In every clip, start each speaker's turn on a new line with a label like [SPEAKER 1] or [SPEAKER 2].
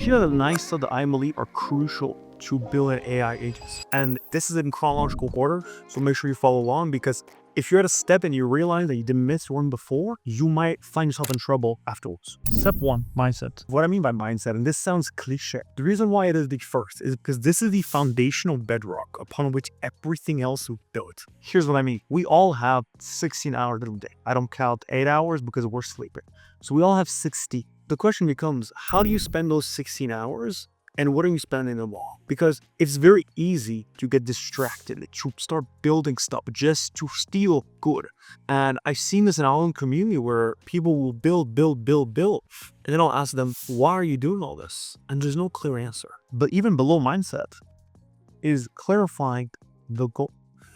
[SPEAKER 1] Here are the 9 steps that I believe are crucial to building AI agents. And this is in chronological order, so make sure you follow along, because if you're at a step and you realize that you didn't miss one before, you might find yourself in trouble afterwards.
[SPEAKER 2] Step 1, mindset.
[SPEAKER 1] What I mean by mindset, and this sounds cliche, the reason why it is the first is because this is the foundational bedrock upon which everything else is built. Here's what I mean. We all have 16 hours in a day. I don't count 8 hours because we're sleeping. So we all have 60. The question becomes, how do you spend those 16 hours? And what are you spending them on? Because it's very easy to get distracted, to start building stuff just to feel good. And I've seen this in our own community where people will build. And then I'll ask them, why are you doing all this? And there's no clear answer. But even below mindset is clarifying the goal.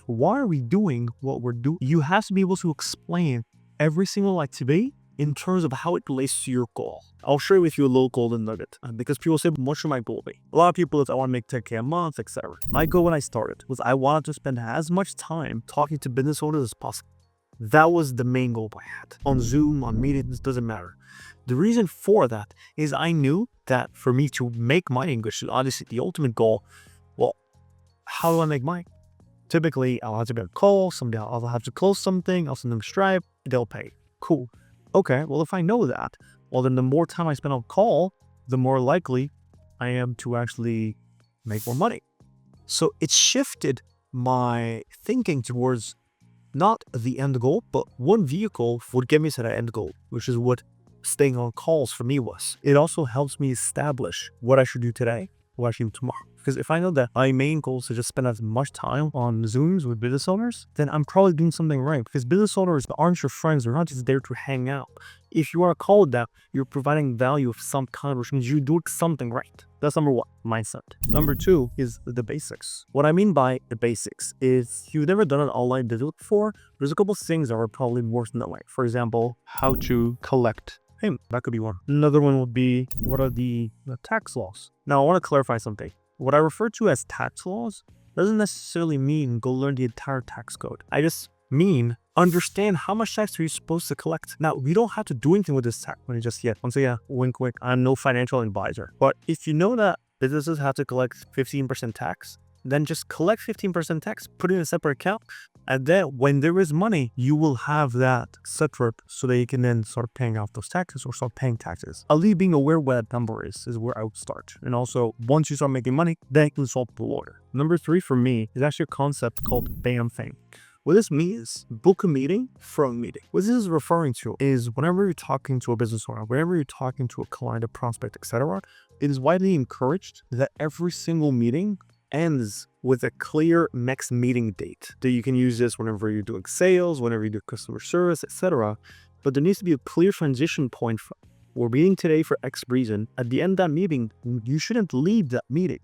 [SPEAKER 1] Why are we doing what we're doing? You have to be able to explain every single activity in terms of how it relates to your goal. I'll share with you a little golden nugget, because people say, what should my goal be? A lot of people say, I want to make 10K a month, etc. My goal when I started was I wanted to spend as much time talking to business owners as possible. That was the main goal I had. On Zoom, on meetings, doesn't matter. The reason for that is I knew that for me to make money, which is obviously the ultimate goal, well, how do I make money? Typically, I'll have to get a call, someday I'll have to close something, I'll send them Stripe, they'll pay. Cool. Okay, well, if I know that, well, then the more time I spend on call, the more likely I am to actually make more money. So it shifted my thinking towards not the end goal, but one vehicle would get me to that end goal, which is what staying on calls for me was. It also helps me establish what I should do today, what I should do tomorrow. Because if I know that my main goal is to just spend as much time on Zooms with business owners, then I'm probably doing something right. Because business owners aren't your friends. They're not just there to hang out. If you are called that, you're providing value of some kind, which means you're doing something right. That's number 1, mindset. Number 2 is the basics. What I mean by the basics is you've never done an online digital before, there's a couple of things that are probably worth knowing. For example, how to collect payment. That could be one. Another one would be, what are the tax laws? Now, I want to clarify something. What I refer to as tax laws doesn't necessarily mean go learn the entire tax code. I just mean understand how much tax are you supposed to collect. Now, we don't have to do anything with this tax money just yet. Once again, wink, wink, I'm no financial advisor. But if you know that businesses have to collect 15% tax, then just collect 15% tax, put it in a separate account, and then when there is money, you will have that separate so that you can then start paying off those taxes or start paying taxes. At least being aware what that number is where I would start. And also, once you start making money, then you can solve the order. Number 3 for me is actually a concept called BAM thing. What this means, book a meeting from a meeting. What this is referring to is whenever you're talking to a business owner, whenever you're talking to a client, a prospect, etc., it is widely encouraged that every single meeting ends with a clear next meeting date. That you can use this whenever you're doing sales, whenever you do customer service, etc. But there needs to be a clear transition point from we're meeting today for X reason. At the end of that meeting, you shouldn't leave that meeting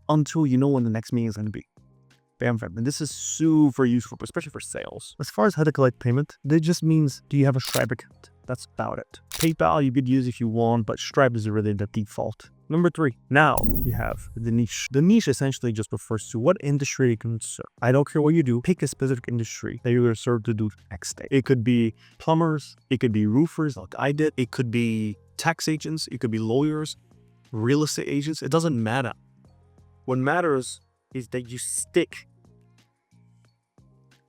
[SPEAKER 1] until you know when the next meeting is going to be. Bam. And this is super useful, especially for sales. As far as how to collect payment, that just means, do you have a Stripe account? That's about it. PayPal you could use if you want, but Stripe is really the default. Number 3, now you have the niche. The niche essentially just refers to what industry you can serve. I don't care what you do, pick a specific industry that you're going to serve to do next day. It could be plumbers, it could be roofers like I did, it could be tax agents, it could be lawyers, real estate agents, it doesn't matter. What matters is that you stick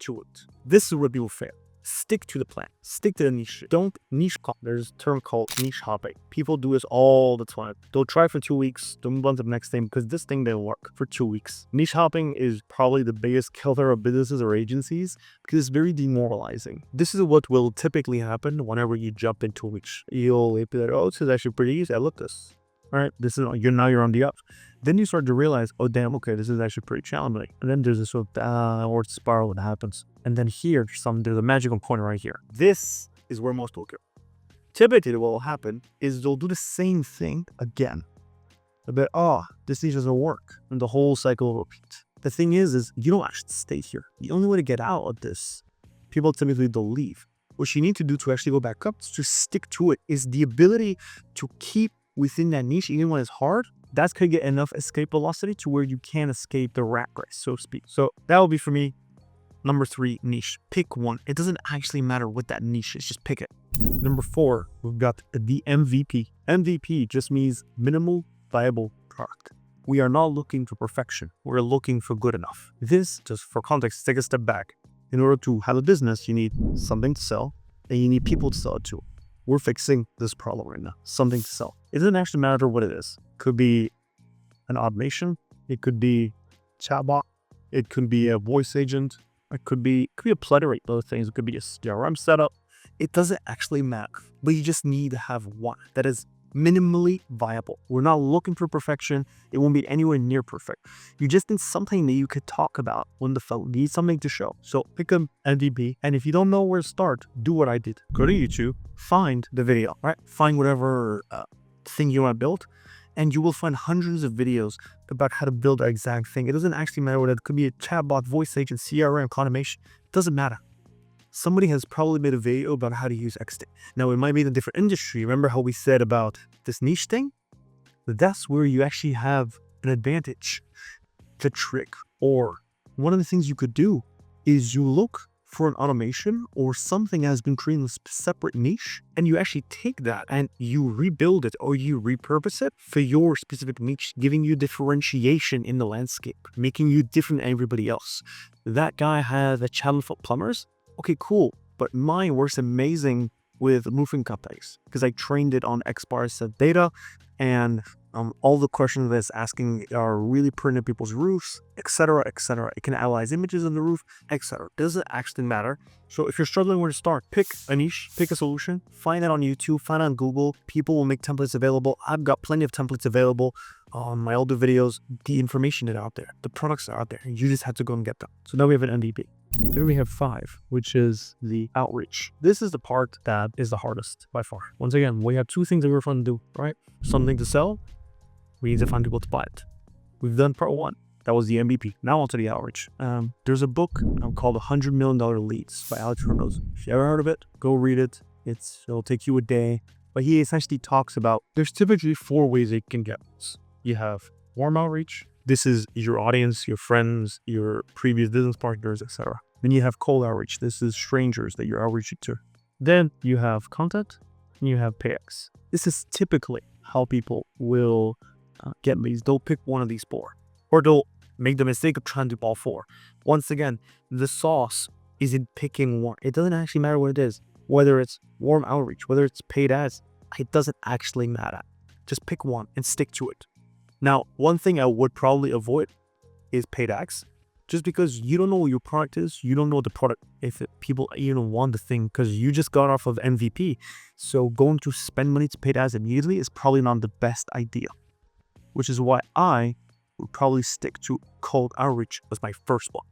[SPEAKER 1] to it. This is where people fail. Stick to the plan. Stick to the niche. Don't niche hop. There's a term called niche hopping. People do this all the time. They'll try for 2 weeks, they'll move on to the next thing because this thing didn't work for 2 weeks. Niche hopping is probably the biggest killer of businesses or agencies because it's very demoralizing. This is what will typically happen whenever you jump into a niche. You'll be like, oh, this is actually pretty easy. I love this. All right, you're on the up. Then you start to realize, oh damn, okay, this is actually pretty challenging. And then there's a sort of downward spiral that happens. And then here, there's a magical point right here. This is where most will go. Typically, what will happen is they'll do the same thing again. But this niche doesn't work, and the whole cycle will repeat. The thing is you don't actually stay here. The only way to get out of this, people typically don't leave. What you need to do to actually go back up, to stick to it, is the ability to keep within that niche, even when it's hard. That's going to get enough escape velocity to where you can't escape the rat race, so to speak. So that will be for me, number 3, niche. Pick one. It doesn't actually matter what that niche is, just pick it. Number 4, we've got the MVP. MVP just means minimal viable product. We are not looking for perfection. We're looking for good enough. This, just for context, take a step back. In order to have a business, you need something to sell and you need people to sell it to. We're fixing this problem right now. Something to sell. It doesn't actually matter what it is. It could be an automation. It could be chatbot. It could be a voice agent. It could be a plethora of those things. It could be a CRM setup. It doesn't actually matter, but you just need to have one that is minimally viable. We're not looking for perfection. It won't be anywhere near perfect. You just need something that you could talk about when the phone needs something to show. So pick an MVP, and if you don't know where to start, do what I did. Go to YouTube, find the video, right? Find whatever thing you want to build, and you will find hundreds of videos about how to build that exact thing. It doesn't actually matter whether it could be a chatbot, voice agent, CRM, automation. It doesn't matter. Somebody has probably made a video about how to use XD. Now, it might be in a different industry. Remember how we said about this niche thing? That's where you actually have an advantage. The trick, or one of the things you could do, is you look for an automation or something that has been created in a separate niche, and you actually take that and you rebuild it or you repurpose it for your specific niche, giving you differentiation in the landscape, making you different than everybody else. That guy has a channel for plumbers. Okay, cool. But mine works amazing with roofing companies because I trained it on XBAR set data, and all the questions that it's asking are really printed in people's roofs, etc., etc. It can analyze images of the roof, etc. Doesn't actually matter. So if you're struggling where to start, pick a niche, pick a solution, find it on YouTube, find it on Google. People will make templates available. I've got plenty of templates available on my older videos. The information is out there. The products are out there. You just have to go and get them. So now we have an MVP. There we have 5, which is the outreach. This is the part that is the hardest by far. Once again, we have 2 things that we're trying to do, right? Something to sell. We need to find people to buy it. We've done part 1. That was the MVP. Now onto the outreach. There's a book called $100 Million Leads by Alex Hormozi. If you ever heard of it, go read it. It'll take you a day. But he essentially talks about, there's typically 4 ways they can get this. You have warm outreach. This is your audience, your friends, your previous business partners, etc. Then you have cold outreach. This is strangers that you're outreaching to. Then you have content and you have PX. This is typically how people will get leads. They'll pick one of these 4, or they'll make the mistake of trying to do all 4. Once again, the sauce is in picking one. It doesn't actually matter what it is, whether it's warm outreach, whether it's paid ads. It doesn't actually matter. Just pick one and stick to it. Now, one thing I would probably avoid is paid ads, just because you don't know what your product is. You don't know the product, if people even want the thing, because you just got off of MVP. So going to spend money to paid ads immediately is probably not the best idea, which is why I would probably stick to cold outreach as my first one.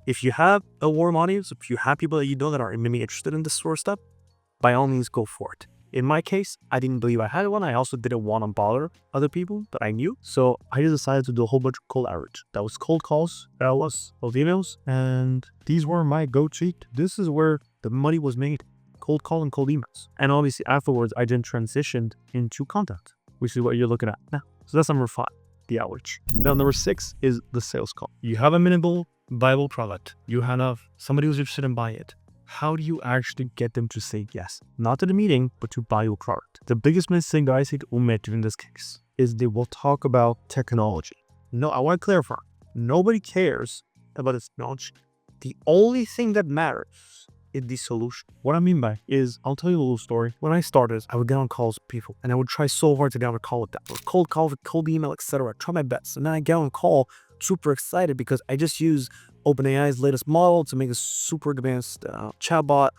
[SPEAKER 1] If you have a warm audience, if you have people that you know that are maybe interested in this sort of stuff, by all means, go for it. In my case, I didn't believe I had one. I also didn't want to bother other people that I knew. So I just decided to do a whole bunch of cold outreach. That was cold calls, that was cold emails, and these were my go-to. This is where the money was made. Cold call and cold emails. And obviously afterwards, I then transitioned into content, which is what you're looking at now. So that's number 5, the outreach. Now number 6 is the sales call. You have a minimal viable product. You have somebody who's interested in buying it. How do you actually get them to say yes? Not to the meeting, but to buy your product. The biggest mistake that I see to omit in this case is they will talk about technology. No, I want to clarify. Nobody cares about the technology. The only thing that matters is the solution. What I mean by is, I'll tell you a little story. When I started, I would get on calls with people, and I would try so hard to get on a call with them. Cold call, with cold email, etc. Try my best. And then I get on a call super excited because I just use OpenAI's latest model to make a super advanced chatbot,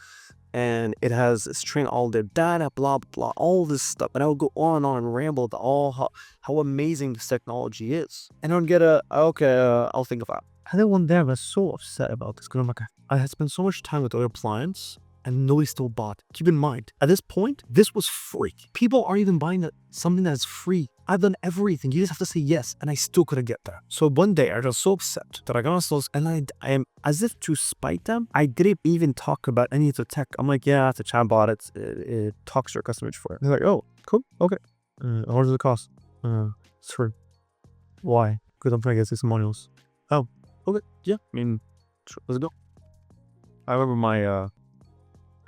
[SPEAKER 1] and it's trained all their data, blah, blah, blah, all this stuff. And I would go on and ramble about all how amazing this technology is. And I would get I'll think about it. And then one day I was so upset about this because I'm like, I had spent so much time with other clients and nobody still bought. Keep in mind, at this point, this was free. People aren't even buying something that's free. I've done everything. You just have to say yes, and I still couldn't get there. So one day, I was so upset that I got on sales, and I am, as if to spite them, I didn't even talk about any of the tech. I'm like, yeah, it's a chatbot. It talks to your customer for it. They're like, oh, cool, okay. How much does it cost? It's free. Why? Because I'm trying to get testimonials. Oh, okay, yeah. I mean, sure, let's go. I remember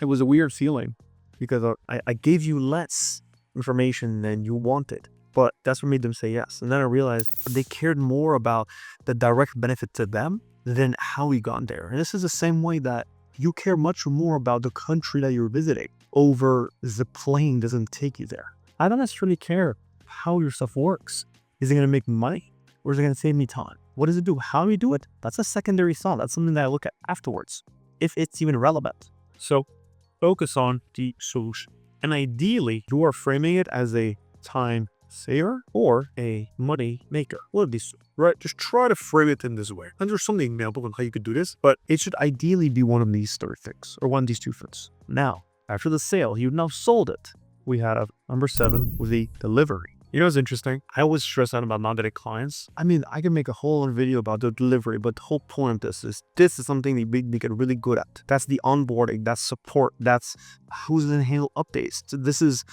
[SPEAKER 1] it was a weird feeling because I gave you less information than you wanted. But that's what made them say yes. And then I realized they cared more about the direct benefit to them than how we got there. And this is the same way that you care much more about the country that you're visiting over the plane doesn't take you there. I don't necessarily care how your stuff works. Is it going to make me money or is it going to save me time? What does it do? How do we do it? That's a secondary thought. That's something that I look at afterwards, if it's even relevant. So focus on the solution. And ideally, you are framing it as a time saver or a money maker. One of these two, right? Just try to frame it in this way. And there's some example on how you could do this, but it should ideally be one of these three things or one of these two things. Now, after the sale, you've now sold it. We had a number 7 with the delivery. You know what's interesting? I always stress out about non-dating clients. I mean, I can make a whole other video about the delivery, but the whole point of this is something they get really good at. That's the onboarding, that's support, that's who's going to handle updates. This is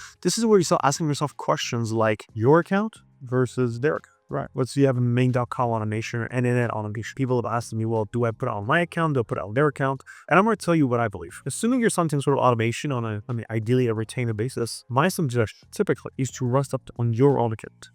[SPEAKER 1] where you start asking yourself questions like your account versus their account. Right. Let's say you have a main.com automation or internet automation. People have asked me, well, do I put it on my account? Do I put it on their account? And I'm going to tell you what I believe. Assuming you're something sort of automation on ideally a retainer basis, my suggestion typically is to rust up on your own account.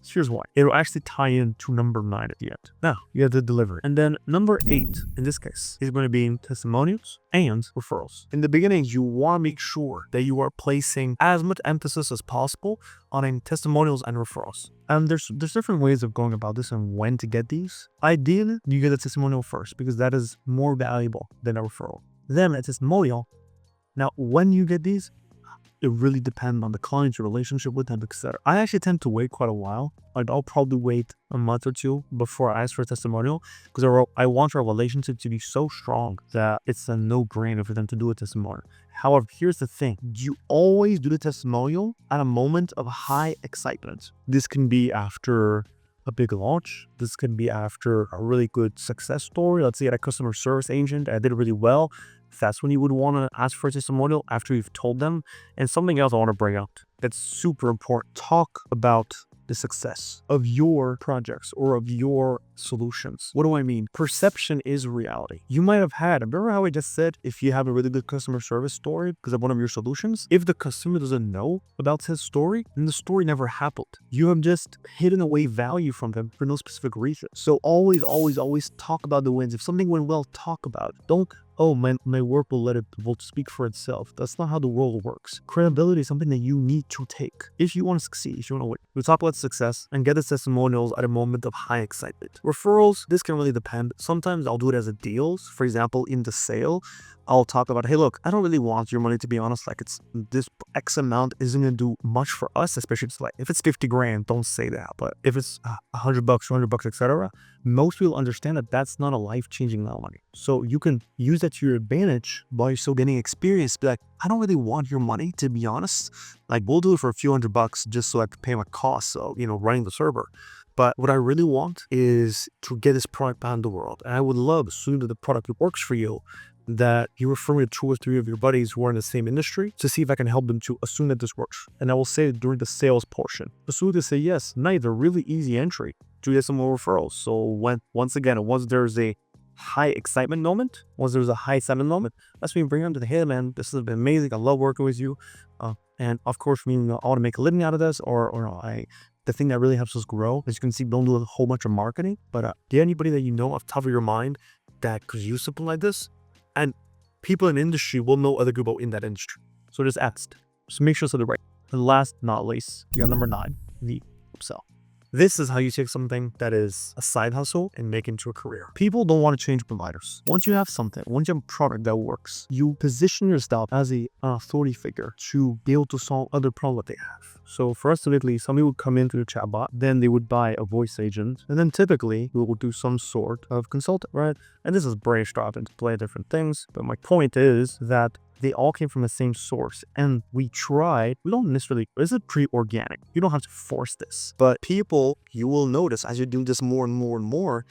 [SPEAKER 1] Here's why. It'll actually tie in to number 9 at the end. Now, you have the delivery. And then number 8, in this case, is going to be testimonials and referrals. In the beginning, you want to make sure that you are placing as much emphasis as possible on testimonials and referrals. And there's different ways of going about this and when to get these. Ideally, you get a testimonial first because that is more valuable than a referral. Then a testimonial. Now, when you get these, it really depends on the client, your relationship with them, etc. I actually tend to wait quite a while. Like I'll probably wait a month or two before I ask for a testimonial because I want our relationship to be so strong that it's a no-brainer for them to do a testimonial. However, here's the thing. You always do the testimonial at a moment of high excitement. This can be after a big launch. This can be after a really good success story. Let's say at a customer service agent, I did really well. That's when you would want to ask for a testimonial after you've told them. And something else I want to bring up that's super important. Talk about the success of your projects or of your solutions. What do I mean? Perception is reality. You might have had, remember how I just said, if you have a really good customer service story because of one of your solutions, if the customer doesn't know about his story, then the story never happened. You have just hidden away value from them for no specific reason. So always talk about the wins. If something went well, talk about it. Don't, oh, my work will speak for itself. That's not how the world works. Credibility is something that you need to take if you want to succeed, if you want to win. We talk about success and get the testimonials at a moment of high excitement. Referrals, this can really depend. Sometimes I'll do it as a deals. For example, in the sale, I'll talk about, hey, look, I don't really want your money, to be honest. Like, it's this X amount isn't going to do much for us, especially if it's 50 grand, don't say that. But if it's $100, $200, etc., most people understand that that's not a life-changing amount of money. So you can use that to your advantage while you're still getting experience. Be like, I don't really want your money, to be honest. Like, we'll do it for a few $100 just so I can pay my costs of, running the server. But what I really want is to get this product out in the world. And I would love, as soon as the product works for you, that you refer me to 2 or 3 of your buddies who are in the same industry to see if I can help them to assume that this works. And I will say it during the sales portion. As soon as they say yes, nice, a really easy entry to get some more referrals. So once there's a high excitement moment, that's when you bring them to the, hey man, this has been amazing. I love working with you. And of course, I want to make a living out of this, the thing that really helps us grow, as you can see, don't do a whole bunch of marketing, but get anybody that you know off the top of your mind that could use something like this. And people in the industry will know other people in that industry. So just ask. So make sure it's the right. And last but not least, you got number 9, the upsell. This is how you take something that is a side hustle and make it into a career. People don't want to change providers. Once you have a product that works, you position yourself as an authority figure to be able to solve other problems that they have. So for us, typically, somebody would come into the chatbot, then they would buy a voice agent, and then typically we will do some sort of consultant, right? And this is branched off into play different things. But my point is that they all came from the same source, and we don't necessarily, this is pretty organic. You don't have to force this, but people, you will notice as you do this more and more and more,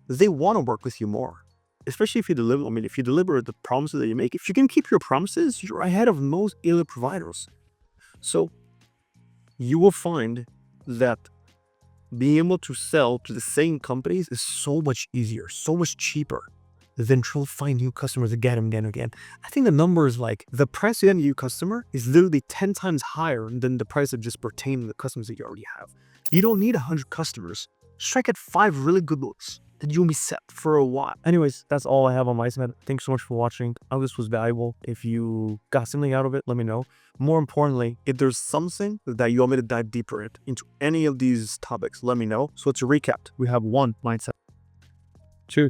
[SPEAKER 1] they want to work with you more, especially if you deliver. If you deliver the promises that you make, if you can keep your promises, you're ahead of most other providers. So you will find that being able to sell to the same companies is so much easier, so much cheaper. then try to find new customers again and again and again. I think the number is like the price to get a new customer is literally 10 times higher than the price of just retaining the customers that you already have. You don't need 100 customers. Strike at 5 really good ones. Then you'll be set for a while. Anyways, that's all I have on my side. Thanks so much for watching. I hope this was valuable. If you got something out of it, let me know. More importantly, if there's something that you want me to dive deeper into any of these topics, let me know. So to recap, we have 1, mindset. 2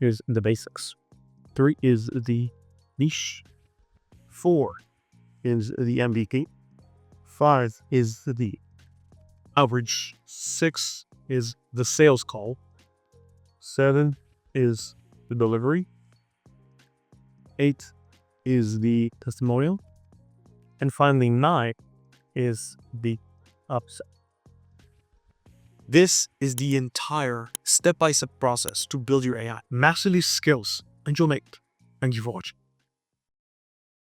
[SPEAKER 1] is the basics. 3 is the niche. 4 is the MVP. 5 is the average. 6 is the sales call. 7 is the delivery. 8 is the testimonial. And finally, 9 is the upsell. This is the entire step-by-step process to build your AI. Master these skills and you'll make it. Thank you for watching.